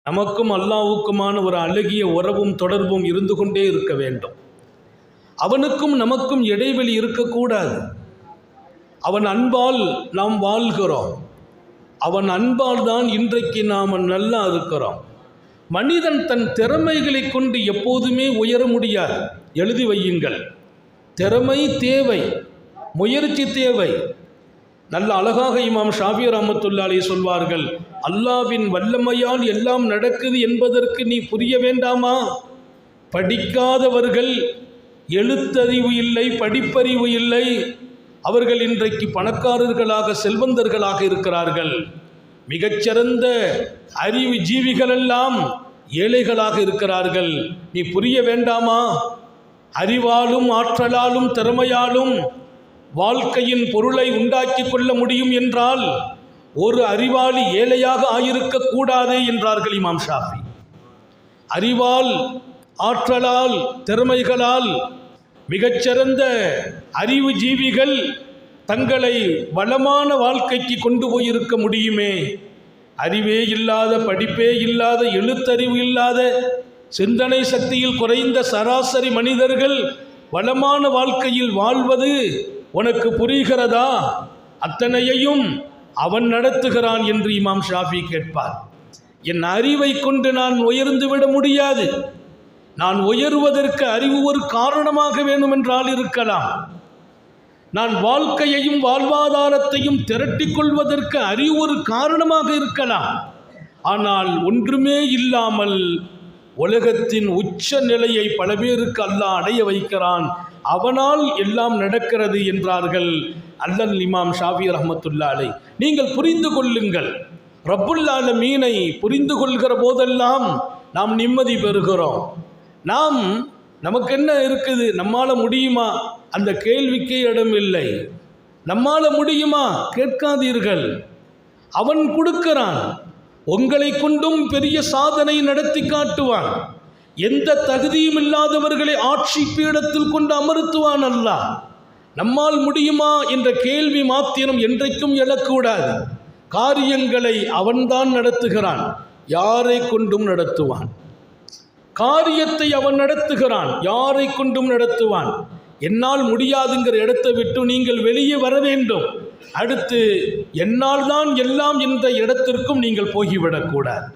நமக்கும் அல்லாஹ்வுக்குமான ஒரு அழகிய உறவும் தொடர்பும் இருந்து கொண்டே இருக்க வேண்டும். அவனுக்கும் நமக்கும் இடைவெளி இருக்கக்கூடாது. அவன் அன்பால் நாம் வாழ்கிறோம். அவன் அன்பால் தான் இன்றைக்கு நாம் நல்லா இருக்கிறோம். மனிதன் தன் திறமைகளை கொண்டு எப்போதுமே உயர முடியாது. எழுதி வையுங்கள். திறமை தேவை, முயற்சி தேவை. நல்ல அழகாக இமாம் ஷாஃபி ரஹ்மத்துல்லாஹி அலைஹி சொல்வார்கள், அல்லாஹ்வின் வல்லமையால் எல்லாம் நடக்குது என்பதற்கு நீ புரிய வேண்டாமா? படிக்காதவர்கள், எழுத்தறிவு இல்லை, படிப்பறிவு இல்லை, அவர்கள் இன்றைக்கு பணக்காரர்களாக செல்வந்தர்களாக இருக்கிறார்கள். மிகச்சிறந்த அறிவு ஜீவிகள் எல்லாம் ஏழைகளாக இருக்கிறார்கள். நீ புரிய வேண்டாமா? அறிவாலும் ஆற்றலாலும் திறமையாலும் வாழ்க்கையின் பொருளை உண்டாக்கி கொள்ள முடியும் என்றால் ஒரு அறிவாளி ஏழையாக ஆயிருக்க கூடாதே என்றார்கள் இமாம் ஷாஃபி. அறிவால், ஆற்றலால், திறமைகளால் மிகச்சிறந்த அறிவு ஜீவிகள் தங்களை வளமான வாழ்க்கைக்கு கொண்டு போயிருக்க முடியுமே. அறிவே இல்லாத, படிப்பே இல்லாத, எழுத்தறிவு இல்லாத, சிந்தனை சக்தியில் குறைந்த சராசரி மனிதர்கள் வளமான வாழ்க்கையில் வாழ்வது உனக்கு புரிகிறதா? அத்தனையையும் அவன் நடத்துகிறான் என்று இமாம் ஷாஃபி கேட்பார். என் அறிவை கொண்டு நான் உயர்ந்து விட முடியாது. நான் உயர்வதற்கு அறிவு ஒரு காரணமாக வேண்டுமென்றால் இருக்கலாம். நான் வாழ்க்கையையும் வாழ்வாதாரத்தையும் திரட்டிக் கொள்வதற்கு அறிவு ஒரு காரணமாக இருக்கலாம். ஆனால் ஒன்றுமே இல்லாமல் உலகத்தின் உச்ச நிலையை பல பேருக்கு அல்லாஹ் அடைய வைக்கிறான். அவனால் எல்லாம் நடக்கிறது என்றார்கள் அல்லல் இமாம் ஷாஃபி ரஹ்மத்துல்லாஹி அலைஹி. நீங்கள் புரிந்து கொள்ளுங்கள். ரப்புல் ஆலமீனை புரிந்து கொள்கிற போதெல்லாம் நாம் நிம்மதி பெறுகிறோம். நமக்கு என்ன இருக்குது? நம்மால முடியுமா? அந்த கேள்விக்கே இடமில்லை. நம்மால முடியுமா? கேட்காதீர்கள். அவன் கொடுக்கிறான். உங்களை கொண்டும் பெரிய சாதனை நடத்தி காட்டுவான். எந்த தகுதியும் இல்லாதவர்களை ஆட்சி பீடத்தில் கொண்டு அமர்த்துவான் அல்லாஹ். நம்மால் முடியுமா என்ற கேள்வி மாத்திரம் என்றைக்கும் எழக்கூடாது. காரியங்களை அவன்தான் நடத்துகிறான். யாரை கொண்டும் நடத்துவான். காரியத்தை அவன் நடத்துகிறான். யாரை கொண்டும் நடத்துவான். என்னால் முடியாதுங்கிற இடத்தை விட்டு நீங்கள் வெளியே வர வேண்டும். அடுத்து என்னால் தான் எல்லாம் என்ற இடத்திற்கும் நீங்கள் போய்விடக்கூடாது.